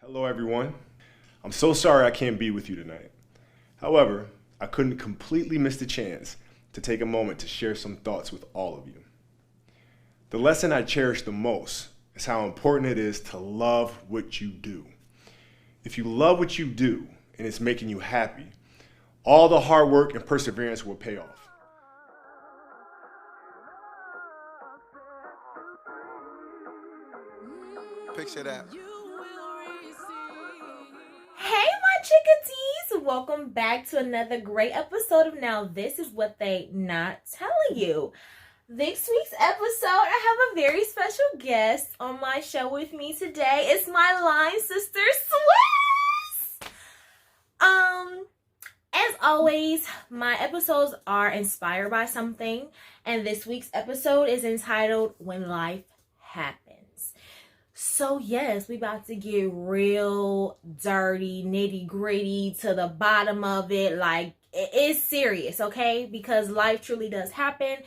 Hello everyone. I'm so sorry I can't be with you tonight. However, I couldn't completely miss the chance to take a moment to share some thoughts with all of you. The lesson I cherish the most is how important it is to love what you do. If you love what you do and it's making you happy, all the hard work and perseverance will pay off. Picture that. Hey, my chickadees! Welcome back to another great episode of Now This Is What They Not Telling You. This week's episode, I have a very special guest on my show with me today. It's my line sister, Swiss! As always, my episodes are inspired by something, and this week's episode is entitled When Life Happens. So yes, we about to get real dirty, nitty gritty to the bottom of it. Like, it's serious, okay? Because life truly does happen,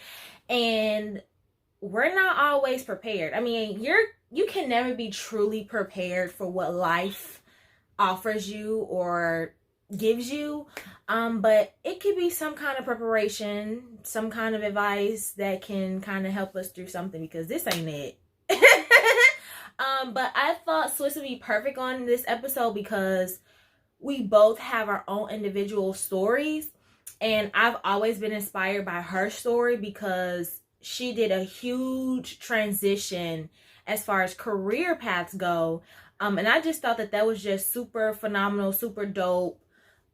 and we're not always prepared. I mean, you can never be truly prepared for what life offers you or gives you. But it could be some kind of preparation, some kind of advice that can kind of help us through something, because this ain't it. But I thought Swiss would be perfect on this episode because we both have our own individual stories, and I've always been inspired by her story because she did a huge transition as far as career paths go. And I just thought that was just super phenomenal, super dope,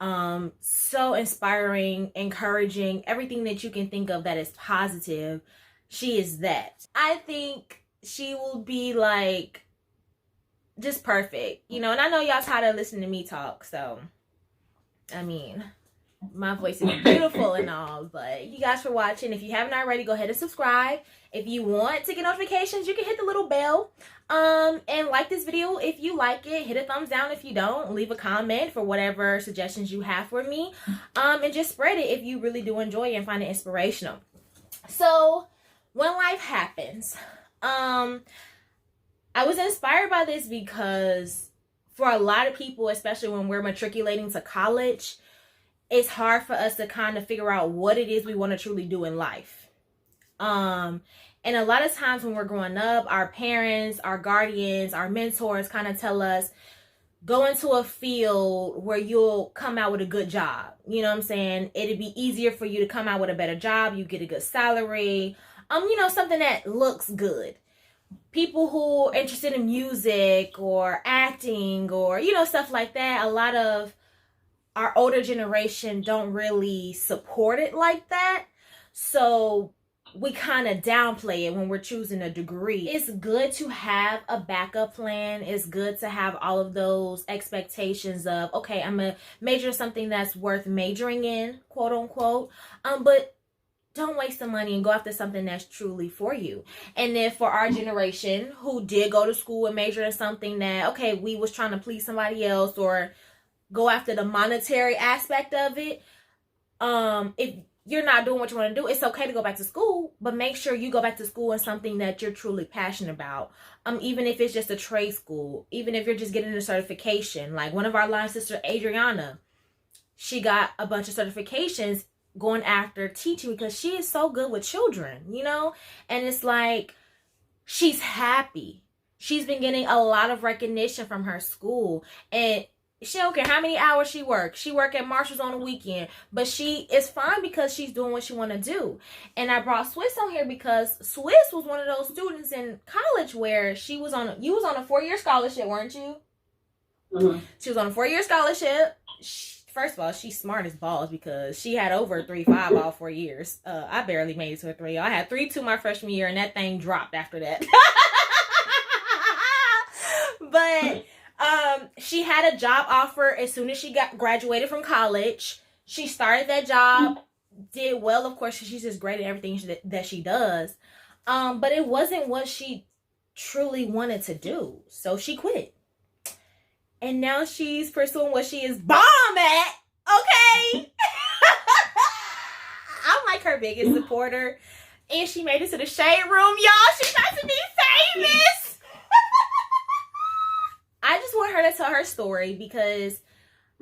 so inspiring, encouraging, everything that you can think of that is positive. She is that. I think she will be like just perfect, and I know y'all tired of listening to me talk, so I mean, my voice is beautiful and all, but you guys for watching. If you haven't already, go ahead and subscribe. If you want to get notifications, you can hit the little bell, and like this video if you like it. Hit a thumbs down if you don't. Leave a comment for whatever suggestions you have for me, and just spread it if you really do enjoy it and find it inspirational. So, when life happens, I was inspired by this because for a lot of people, especially when we're matriculating to college, it's hard for us to kind of figure out what it is we want to truly do in life. And a lot of times when we're growing up, our parents, our guardians, our mentors kind of tell us, go into a field where you'll come out with a good job. You know what I'm saying? It'd be easier for you to come out with a better job. You get a good salary. Something that looks good. People who are interested in music or acting or, stuff like that, a lot of our older generation don't really support it like that. So we kind of downplay it when we're choosing a degree. It's good to have a backup plan. It's good to have all of those expectations of, okay, I'm going to major in something that's worth majoring in, quote unquote. But don't waste the money and go after something that's truly for you. And then for our generation who did go to school and major in something that, okay, we was trying to please somebody else or go after the monetary aspect of it. If you're not doing what you want to do, it's okay to go back to school, but make sure you go back to school in something that you're truly passionate about. Even if it's just a trade school, even if you're just getting a certification. Like one of our line sister, Adriana, she got a bunch of certifications going after teaching because she is so good with children, and it's like she's happy. She's been getting a lot of recognition from her school, and she don't care how many hours she works. She work at Marshall's on the weekend, but she is fine because she's doing what she want to do. And I brought Swiss on here because Swiss was one of those students in college where you was on a 4-year scholarship, weren't you? Mm-hmm. She was on a 4-year scholarship. First of all, she's smart as balls because she had over 3.5 all 4 years. I barely made it to a 3. I had 3.2 my freshman year, and that thing dropped after that. But she had a job offer as soon as she graduated from college. She started that job, did well, of course, she's just great at everything that she does. But it wasn't what she truly wanted to do, so she quit. And now she's pursuing what she is bomb at, okay? I'm like her biggest supporter. And she made it to the shade room, y'all. She's about to be famous. I just want her to to tell her story because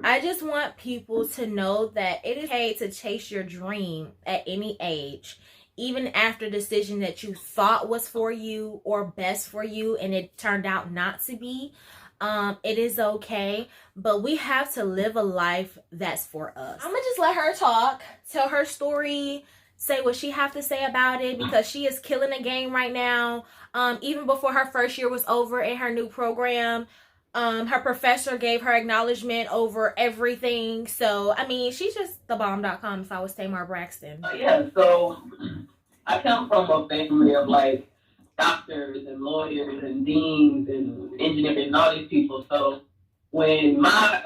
I just want people to know that it is okay to chase your dream at any age, even after a decision that you thought was for you or best for you and it turned out not to be. It is okay, but we have to live a life that's for us. I'm gonna just let her talk, tell her story, say what she have to say about it, because she is killing the game right now. Even before her first year was over in her new program, her professor gave her acknowledgement over everything. So, I mean, she's just the bomb.com if I was Tamar Braxton. Yeah, so I come from a family of like doctors and lawyers and deans and engineers and all these people. So when my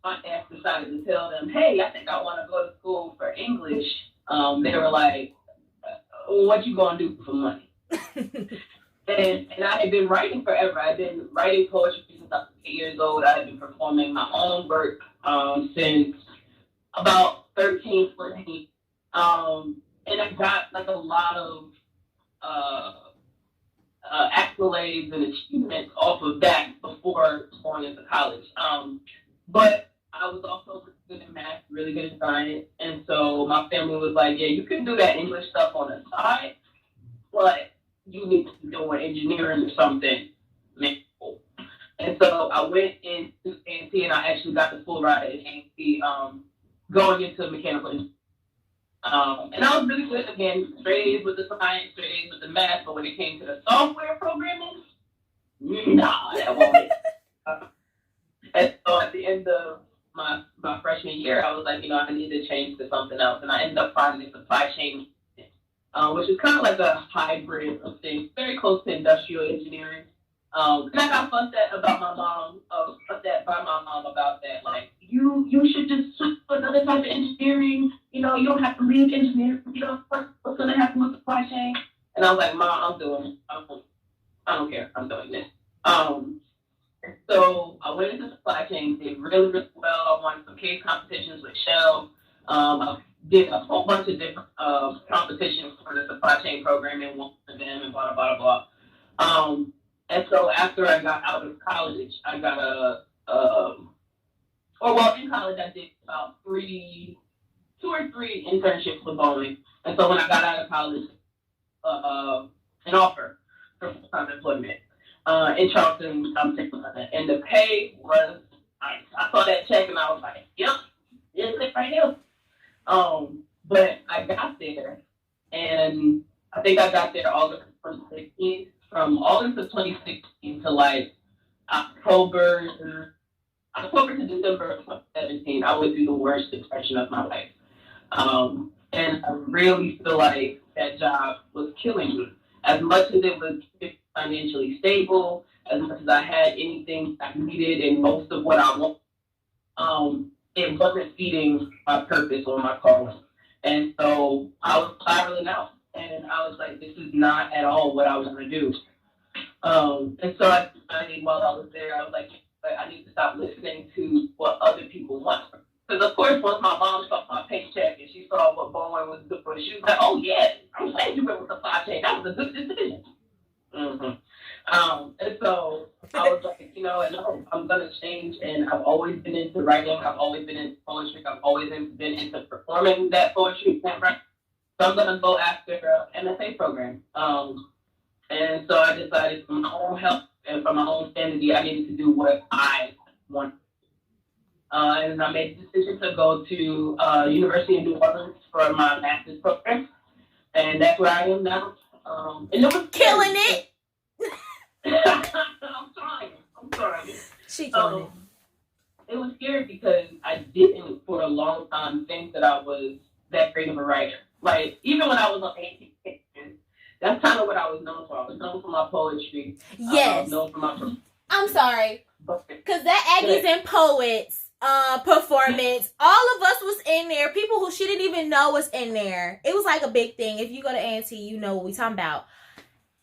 aunt decided to tell them, hey, I think I want to go to school for English, they were like, what you going to do for money? And I had been writing forever. I've been writing poetry since I was 8 years old. I had been performing my own work since about 13, 14. And I got like a lot of accolades and achievements off of that before going into college. But I was also really good in math, really good in science. And so my family was like, yeah, you can do that English stuff on the side, but you need to be doing engineering or something. And so I went into A&T and I actually got the full ride at A&T going into mechanical engineering. And I was really good, again, straight A's with the science, straight A's with the math, but when it came to the software programming, nah, that wasn't it. And so at the end of my freshman year, I was like, I need to change to something else. And I ended up finding supply chain, which is kind of like a hybrid of things, very close to industrial engineering. And I got fussed at about my mom, fussed at by my mom about that. Like, you should just switch to another type of engineering. You don't have to leave engineering. What's going to happen with supply chain? And I was like, Mom, I'm doing it. I don't care. I'm doing this. So I went into supply chain, did really, really well. I won some case competitions with Shell. I did a whole bunch of different competitions for the supply chain program and won for them and blah, blah, blah, blah. And so after I got out of college, I got in college I did about 2 or 3 internships with Boeing. And so when I got out of college, an offer for full-time employment in Charleston, South Carolina. And the pay was, I saw that check and I was like, yep, it's it right here. But I got there, and I think I got there August 2016. From August of 2016 to like October to December of 2017, I went through the worst depression of my life. And I really feel like that job was killing me. As much as it was financially stable, as much as I had anything I needed and most of what I wanted, it wasn't feeding my purpose or my calling. And so I was spiraling out. And I was like, this is not at all what I was going to do. And so I decided while I was there, I was like, I need to stop listening to what other people want. Because, of course, once my mom saw my paycheck and she saw what Boeing was doing, she was like, oh, yeah, I'm glad you went with supply chain. That was a good decision. And so I was like, no, I'm going to change. And I've always been into writing. I've always been into poetry. I've always been into performing that poetry. So I'm going to go after an MFA program. And so I decided for my own health and for my own sanity, I needed to do what I want. And I made the decision to go to University of New Orleans for my master's program. And that's where I am now. And it was killing it. I'm trying. She killing it. It was scary because I didn't, for a long time, think that I was that great of a writer. Like, even when I was on AT, that's kind of what I was known for. I was known for my poetry. Yes. I was known for my... I'm sorry. Because that Aggies and Poets performance, all of us was in there. People who she didn't even know was in there. It was like a big thing. If you go to A&T, you know what we talking about.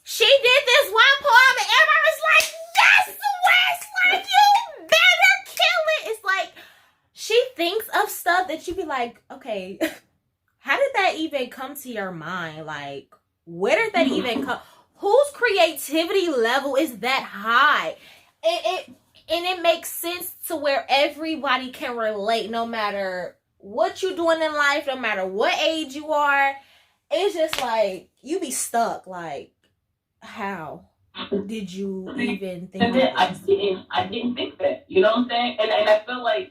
She did this one poem and everybody was like, yes, Wes, like, you better kill it. It's like, she thinks of stuff that you be like, okay, how did that even come to your mind? Like, where did that even come? Whose creativity level is that high? And it makes sense to where everybody can relate, no matter what you're doing in life, no matter what age you are. It's just like you be stuck. Like, how did you even think And of then this? I didn't think that. You know what I'm saying? And I feel like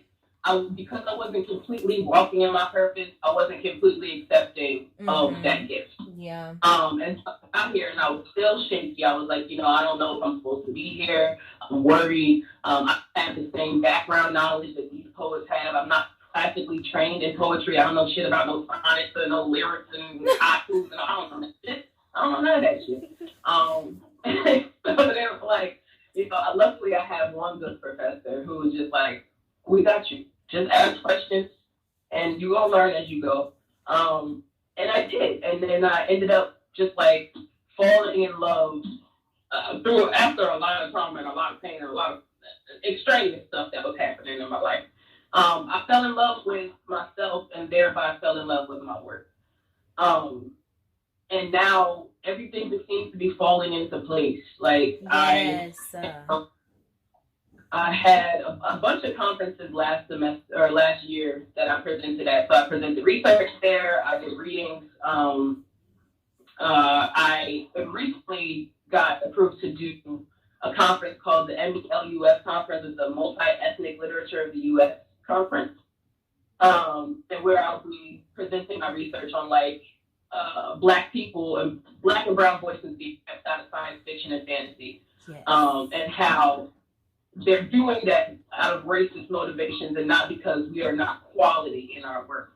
because I wasn't completely walking in my purpose, I wasn't completely accepting of that gift. Yeah. And so I got here and I was still shaky. I was like, I don't know if I'm supposed to be here. I'm worried. I have the same background knowledge that these poets have. I'm not classically trained in poetry. I don't know shit about no sonnets or no lyrics and haikus and I don't know shit. I don't know none of that shit. So they were like, luckily I have one good professor who was just like, we got you. Just ask questions and you gonna learn as you go. And I did. And then I ended up just like falling in love after a lot of trauma and a lot of pain and a lot of extraneous stuff that was happening in my life. I fell in love with myself and thereby fell in love with my work. And now everything just seems to be falling into place. Like yes. I had a bunch of conferences last semester or last year that I presented at. So I presented research there. I did readings. I recently got approved to do a conference called the MELUS conference. It's the Multi-Ethnic Literature of the U.S. conference, and where I'll be presenting my research on Black people and Black and brown voices being kept out of science fiction and fantasy, yes. And how they're doing that out of racist motivations and not because we are not quality in our work.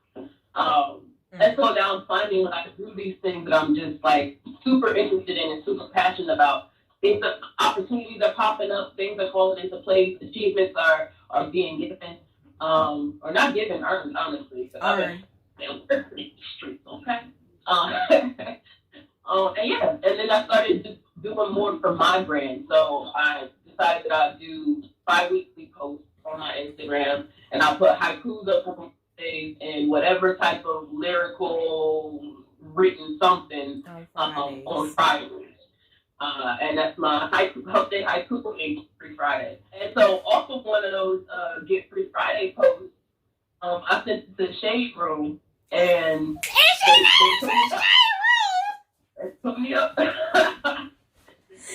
And so now I'm finding through these things that I'm just super interested in and super passionate about. Things that opportunities are popping up, things are falling into place, achievements are being given, or not given, earned, honestly. I've been working in the streets, okay? And then I started doing more for my brand. So I decided that I'd do bi-weekly posts on my Instagram, and I'll put haikus up on days and whatever type of lyrical written something on Fridays. And that's my haiku and Free Friday. And so off of one of those Get Free Friday posts, I sent it to the Shade Room, and they put me up.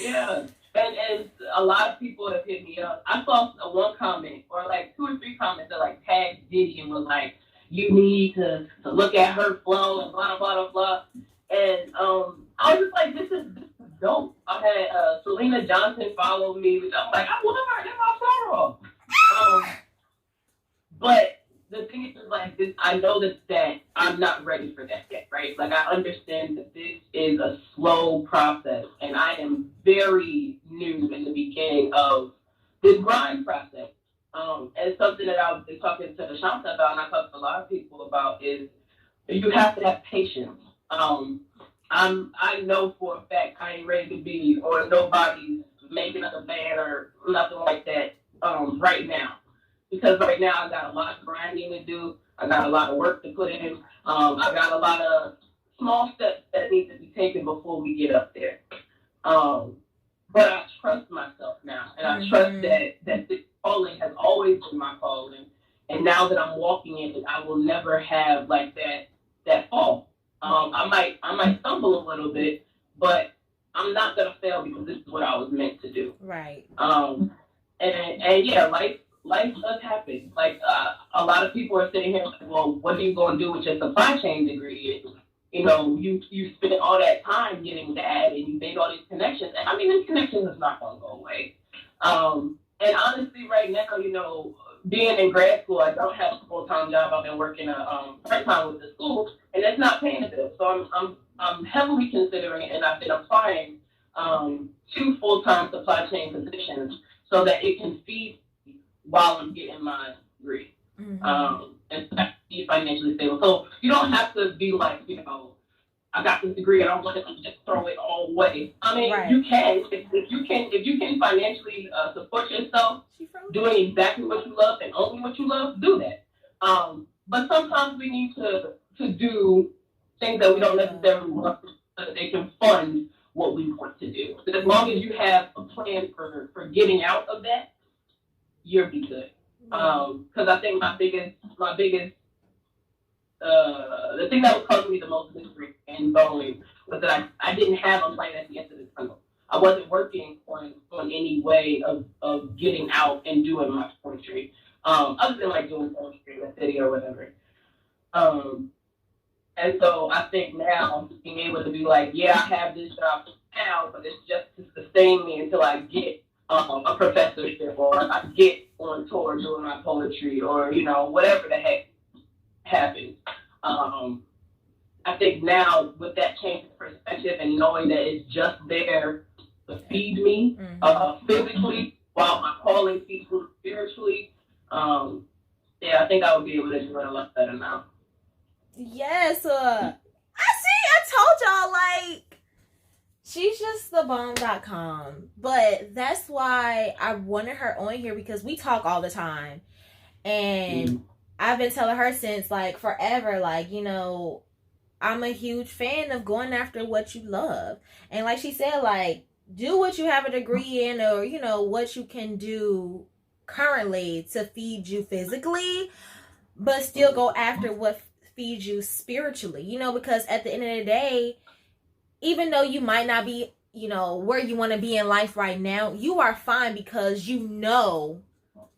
Yeah. And a lot of people have hit me up. I saw one comment or 2 or 3 comments that tagged Diddy and was like, you need to look at her flow and blah, blah, blah, blah. And I was just like, this is dope. I had Selena Johnson follow me, which I'm like, I love her, that's my sorrow. But the thing is, this, I know that I'm not ready for that yet, right? I understand that this is a slow process, and I am very new in the beginning of this grind process. And something that I've been talking to Ashanta about, and I talk to a lot of people about, is you have to have patience. I know for a fact I ain't ready to be, or nobody's making up a band or nothing like that right now. Because right now I got a lot of grinding to do. I got a lot of work to put in. I got a lot of small steps that need to be taken before we get up there. But I trust myself now, and I trust that this calling has always been my calling. And now that I'm walking in it, I will never have that fall. I might stumble a little bit, but I'm not gonna fail because this is what I was meant to do. Right. And yeah, life does happen. A lot of people are sitting here like, well, what are you going to do with your supply chain degree? You spent all that time getting that, and you made all these connections. And I mean, these connections is not going to go away. And honestly, right now, being in grad school, I don't have a full-time job. I've been working part-time with the school, and it's not paying the bills. So I'm heavily considering it, and I've been applying 2 full-time supply chain positions so that it can feed while I'm getting my degree. And be financially stable. So you don't have to be I got this degree and I want to just throw it all away. I mean, right. You can if you can financially support yourself doing exactly what you love and only what you love, do that. But sometimes we need to do things that we don't necessarily want so that they can fund what we want to do. But as long as you have a plan for getting out of that, you'll be good. Because I think the thing that was causing me the most misery in bowling was that I didn't have a light at the end of the tunnel. I wasn't working on any way of getting out and doing my poetry, other than like doing poetry in the city or whatever. And so I think now being able to be like, yeah, I have this job now, but it's just to sustain me until I get a professorship or I get on tour doing my poetry or, you know, whatever the heck happens. I think now with that change of perspective and knowing that it's just there to feed me physically while my calling feeds me spiritually, yeah, I think I would be able to do it a lot better now. Yes, I told y'all, like, she's just the bomb.com. But that's why I wanted her on here, because we talk all the time. And I've been telling her since, like, forever, like, you know, I'm a huge fan of going after what you love. And like she said, like, do what you have a degree in, or, you know, what you can do currently to feed you physically, but still go after what feeds you spiritually, you know, because at the end of the day, even though you might not be, you know, where you want to be in life right now, you are fine because you know,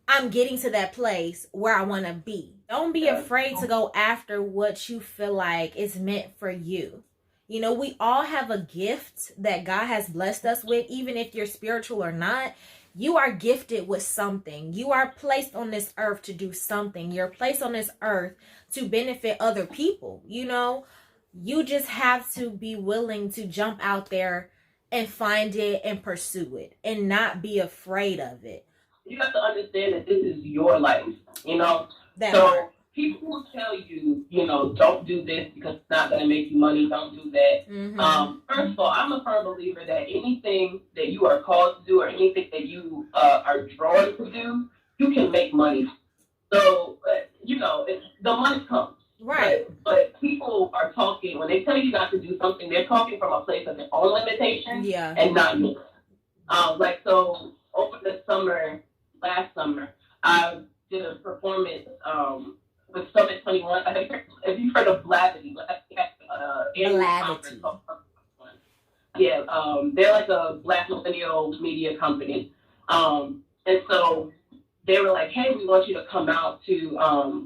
I'm getting to that place where I want to be. Don't be afraid to go after what you feel like is meant for you. You know, we all have a gift that God has blessed us with, even if you're spiritual or not. You are gifted with something. You are placed on this earth to do something. You're placed on this earth to benefit other people. You know, you just have to be willing to jump out there and find it and pursue it and not be afraid of it. You have to understand that this is your life, you know? People will tell you, you know, don't do this because it's not going to make you money. Don't do that. First of all, I'm a firm believer that anything that you are called to do or anything that you are drawn to do, you can make money. So, you know, the money comes. Right. But people are talking, when they tell you not to do something, they're talking from a place of their own limitation and not yours. Like, so over the summer, last summer, I did a performance with Summit 21. Have you heard of Blavity? Yeah, they're like a Black millennial media company. And so they were like, hey, we want you to come out to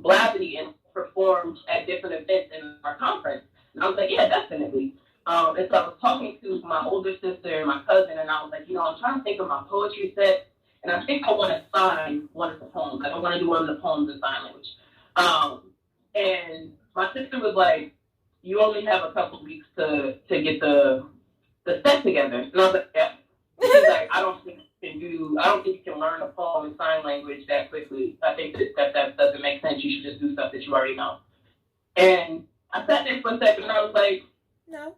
Blavity and perform at different events in our conference. And I was like, yeah, definitely. And so I was talking to my older sister and my cousin, and I was like, you know, I'm trying to think of my poetry set, and I think I want to sign one of the poems. Like, I want to do one of the poems in sign language. And my sister was like, you only have a couple weeks to get the set together. And I was like, yeah. She's like, I don't think you can learn a poem in sign language that quickly. I think that doesn't make sense. You should just do stuff that you already know. And I sat there for a second and I was like, no.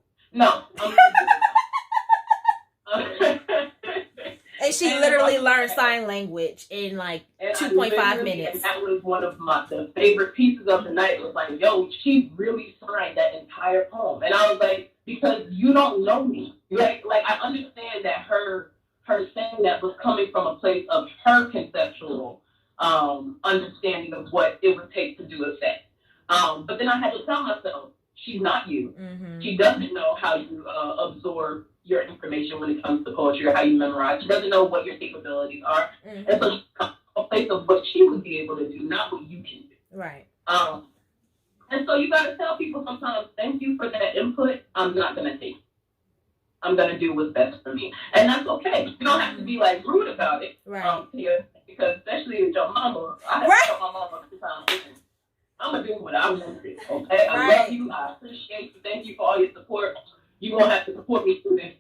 And she literally learned sign language in like 2.5 minutes. And that was one of the favorite pieces of the night. It was like, yo, she really signed that entire poem. And I was like, because you don't know me. Like I understand that her saying that was coming from a place of her conceptual understanding of what it would take to do a set. But then I had to tell myself, she's not you. She doesn't know how you absorb your information when it comes to poetry or how you memorize. She doesn't know what your capabilities are. And so she comes from a place of what she would be able to do, not what you can do. Right. And so you got to tell people sometimes, thank you for that input. I'm not going to take it. I'm going to do what's best for me. And that's okay. You don't have to be like rude about it. Right. Because especially with your mama, I have to tell my mama sometimes, listen, I'm going to do what I want to do. Okay? I love you. I appreciate you. Thank you for all your support. You're going to have to support me through this.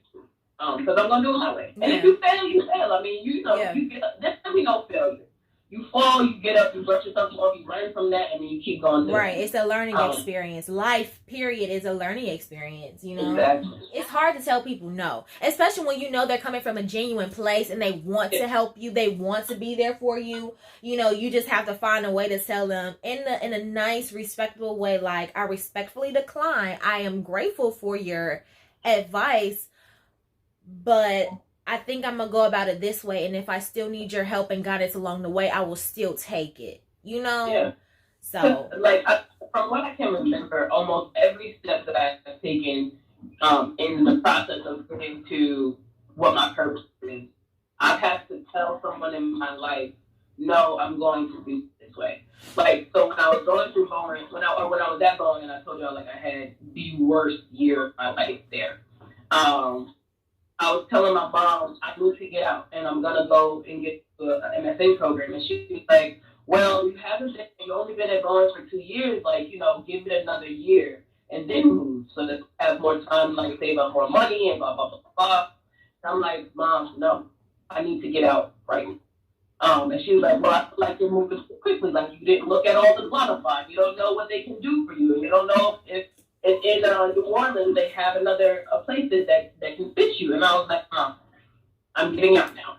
Because I'm going to do it my way. And if you fail, you fail. I mean, you know, you get up. There's definitely no failure. You fall, you get up, you brush yourself off, you learn from that, and then you keep going. Right. It's a learning experience. Life, period, is a learning experience, you know? Exactly. It's hard to tell people no. Especially when you know they're coming from a genuine place and they want to help you. They want to be there for you. You know, you just have to find a way to tell them in a nice, respectable way, like, I respectfully decline. I am grateful for your advice, but I think I'm gonna go about it this way, and if I still need your help and guidance along the way, I will still take it. You know? Yeah. So, like, from what I can remember, almost every step that I have taken in the process of getting to what my purpose is, I've had to tell someone in my life, no, I'm going to do it this way. Like, so when I was going through Boeing, when I was at Boeing, and I told y'all, like, I had the worst year of my life there. I was telling my mom I need to get out and I'm gonna go and get an MFA program, and she was like, "Well, you only been at Boeing for 2 years. Like, give it another year and then move so that you have more time, like save up more money and blah blah blah blah." And I'm like, "Mom, no, I need to get out right now." And she was like, "Well, I feel like you're moving too quickly. Like you didn't look at all the Spotify. You don't know what they can do for you, and you don't know if in New Orleans they have another places that can fit you." And I was like, I'm getting out now.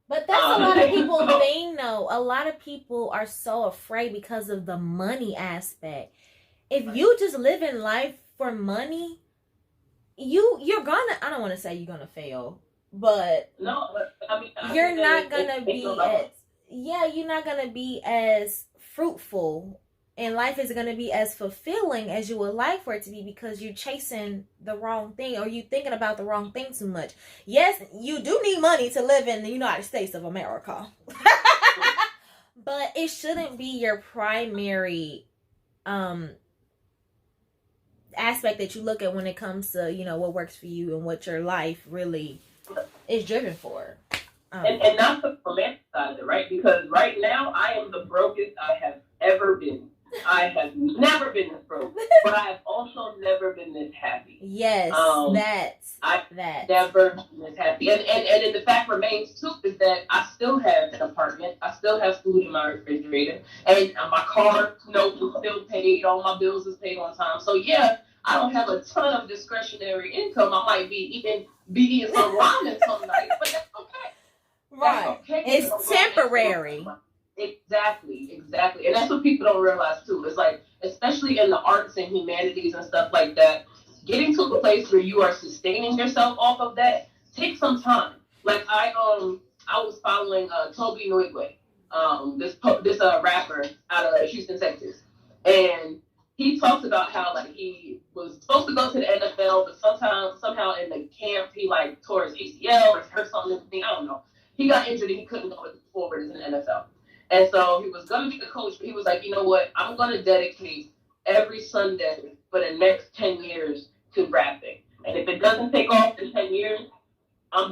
But that's a lot of people thing, though. A lot of people are so afraid because of the money aspect. If you just live in life for money, you're gonna, I don't want to say you're gonna fail, but no, I mean, you're not gonna be as, you're not gonna be as fruitful, and life isn't gonna be as fulfilling as you would like for it to be, because you're chasing the wrong thing, or you thinking about the wrong thing too much. Yes, you do need money to live in the United States of America. But it shouldn't be your primary aspect that you look at when it comes to, what works for you and what your life really is driven for. And not to romanticize it, right? Because right now I am the brokest I have ever been. I have never been this broke, but I have also never been this happy. Yes, I've never been this happy. And the fact remains too is that I still have an apartment, I still have food in my refrigerator, and my car note is still paid, all my bills is paid on time. So yeah, I don't have a ton of discretionary income. I might be eating some ramen some nights, but that's okay. Right. That's okay. It's temporary. Exactly. And that's what people don't realize too. It's like, especially in the arts and humanities and stuff like that, getting to a place where you are sustaining yourself off of that takes some time. Like I was following Toby Nwigwe, this rapper out of Houston, Texas, and he talks about how like he was supposed to go to the NFL, but somehow in the camp he like tore his ACL or hurt something. I don't know. He got injured and he couldn't go forward in the NFL. And so he was going to be the coach, but he was like, you know what? I'm going to dedicate every Sunday for the next 10 years to rapping. And if it doesn't take off in 10 years, I'll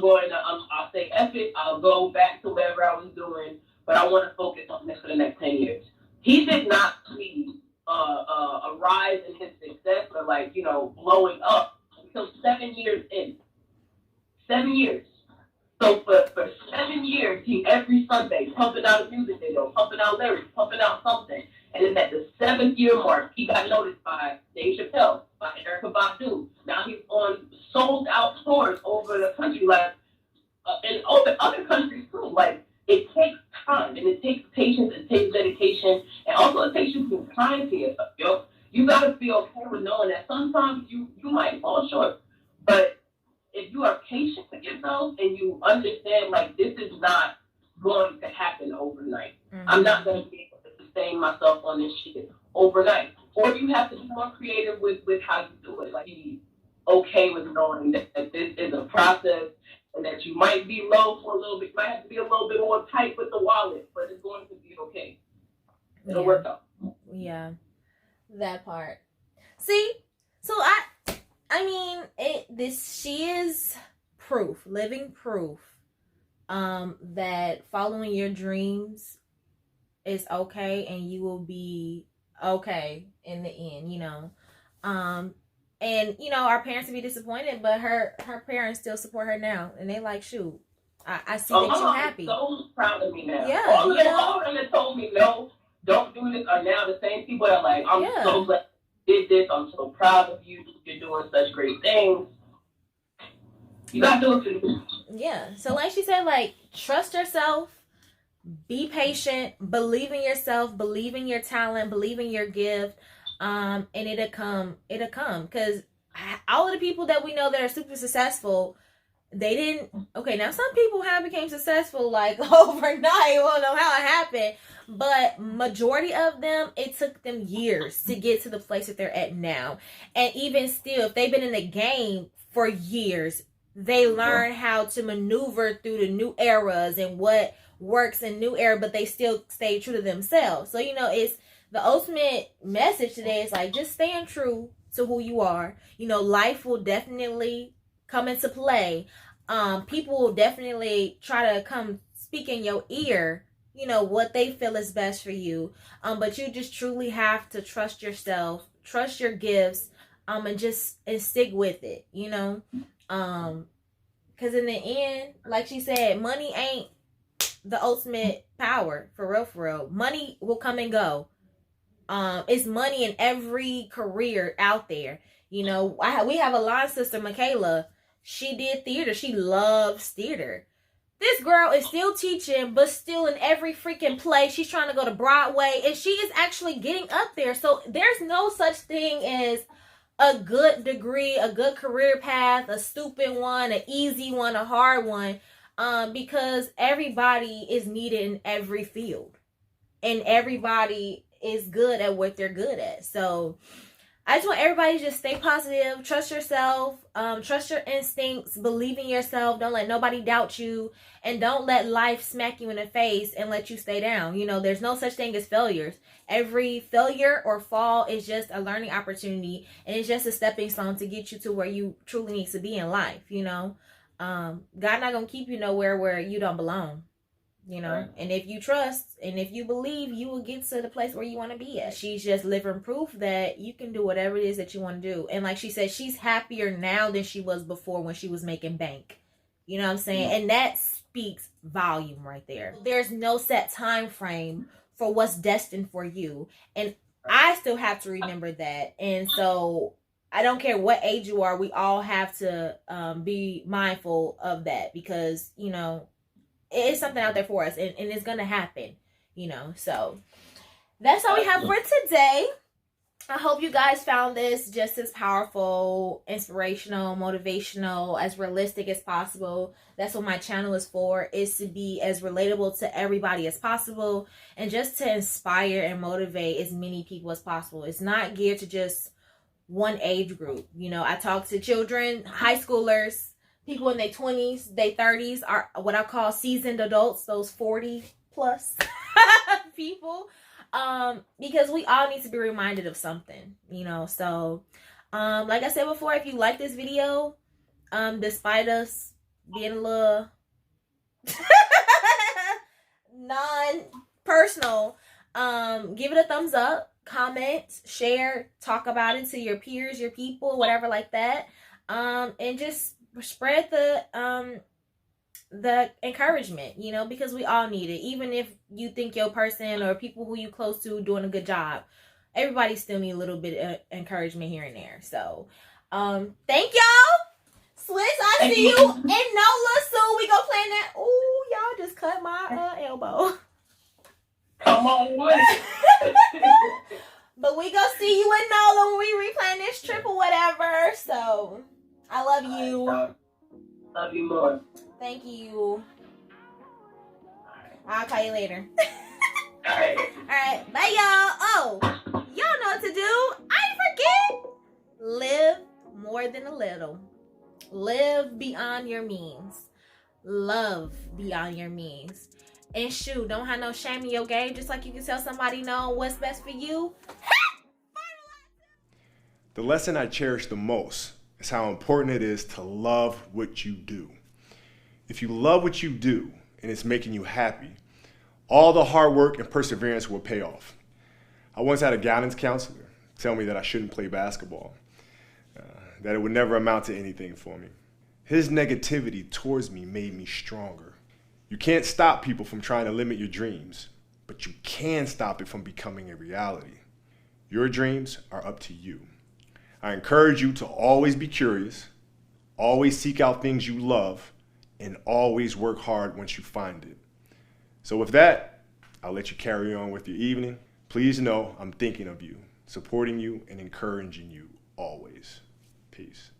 say F it. I'll go back to whatever I was doing, but I want to focus on this for the next 10 years. He did not see a rise in his success or blowing up until 7 years in. 7 years. So for 7 years, he every Sunday pumping out a music video, pumping out lyrics, pumping out something. And then at the 7th year mark, he got noticed by Dave Chappelle, by Erykah Badu. Now he's on sold out tours over the country, and over other countries too. Like, it takes time, and it takes patience, it takes dedication, and also it takes you being kind to yourself, yo. You gotta be okay with knowing that sometimes you might fall short, but if you are patient with yourself and you understand, like, this is not going to happen overnight. Mm-hmm. I'm not going to be able to sustain myself on this shit overnight. Or you have to be more creative with how you do it. Like, be okay with knowing that this is a process and that you might be low for a little bit. You might have to be a little bit more tight with the wallet, but it's going to be okay. It'll work out. Yeah, that part. See, so I mean, she is proof, living proof, that following your dreams is okay, and you will be okay in the end, and our parents would be disappointed, but her parents still support her now, and they like, shoot, I see that you're happy. So proud of me now. Yeah, all of them that told me no, don't do this are now the same people that are like, I'm so glad did this. I'm so proud of you. You're doing such great things. You gotta do it for you. Yeah. So like she said, like, trust yourself, be patient, believe in yourself, believe in your talent, believe in your gift, and it'll come. Because all of the people that we know that are super successful, They didn't. Okay, now some people have became successful like overnight. We don't know how it happened, but majority of them, it took them years to get to the place that they're at now. And even still, if they've been in the game for years, they learn how to maneuver through the new eras and what works in new era, but they still stay true to themselves. So it's the ultimate message today is like, just staying true to who you are. Life will definitely come into play. People will definitely try to come speak in your ear, what they feel is best for you. But you just truly have to trust yourself, trust your gifts, and stick with it, because in the end, like she said, money ain't the ultimate power, for real. Money will come and go. It's money in every career out there. We have a line sister, Michaela. She did theater. She loves theater. This girl is still teaching, but still in every freaking play. She's trying to go to Broadway, and she is actually getting up there. So there's no such thing as a good degree, a good career path, a stupid one, an easy one, a hard one, because everybody is needed in every field, and everybody is good at what they're good at. So I just want everybody to just stay positive, trust yourself, trust your instincts, believe in yourself, don't let nobody doubt you, and don't let life smack you in the face and let you stay down. There's no such thing as failures. Every failure or fall is just a learning opportunity, and it's just a stepping stone to get you to where you truly need to be in life. God not gonna keep you nowhere where you don't belong. Right. And if you trust and if you believe, you will get to the place where you want to be at. She's just living proof that you can do whatever it is that you want to do. And like she said, she's happier now than she was before when she was making bank. You know what I'm saying? And that speaks volume right there. There's no set time frame for what's destined for you. And I still have to remember that. And so I don't care what age you are, we all have to be mindful of that, because, it's something out there for us, and it's gonna happen, so that's all we have for today. I hope you guys found this just as powerful, inspirational, motivational, as realistic as possible. That's what my channel is for, is to be as relatable to everybody as possible, and just to inspire and motivate as many people as possible. It's not geared to just one age group. I talk to children, high schoolers, people in their 20s, their 30s, are what I call seasoned adults, those 40 plus people, because we all need to be reminded of something, so like I said before, if you like this video, despite us being a little non-personal, give it a thumbs up, comment, share, talk about it to your peers, your people, whatever like that, and just spread the encouragement, because we all need it. Even if you think your person or people who you close to doing a good job, everybody still need a little bit of encouragement here and there. So thank y'all. Swiss, I see you in NOLA soon. We go playing that. Ooh, y'all just cut my elbow. Come on with it. But we go see you in NOLA when we replan this trip or whatever. So I love you. Love you more. Thank you. I'll call you later. Alright. Alright. Bye, y'all. Oh, y'all know what to do. I forget. Live more than a little. Live beyond your means. Love beyond your means. And shoot, don't have no shame in your game. Just like you can tell somebody no what's best for you. The lesson I cherish the most is how important it is to love what you do. If you love what you do and it's making you happy, all the hard work and perseverance will pay off. I once had a guidance counselor tell me that I shouldn't play basketball, that it would never amount to anything for me. His negativity towards me made me stronger. You can't stop people from trying to limit your dreams, but you can stop it from becoming a reality. Your dreams are up to you. I encourage you to always be curious, always seek out things you love, and always work hard once you find it. So with that, I'll let you carry on with your evening. Please know I'm thinking of you, supporting you, and encouraging you always. Peace.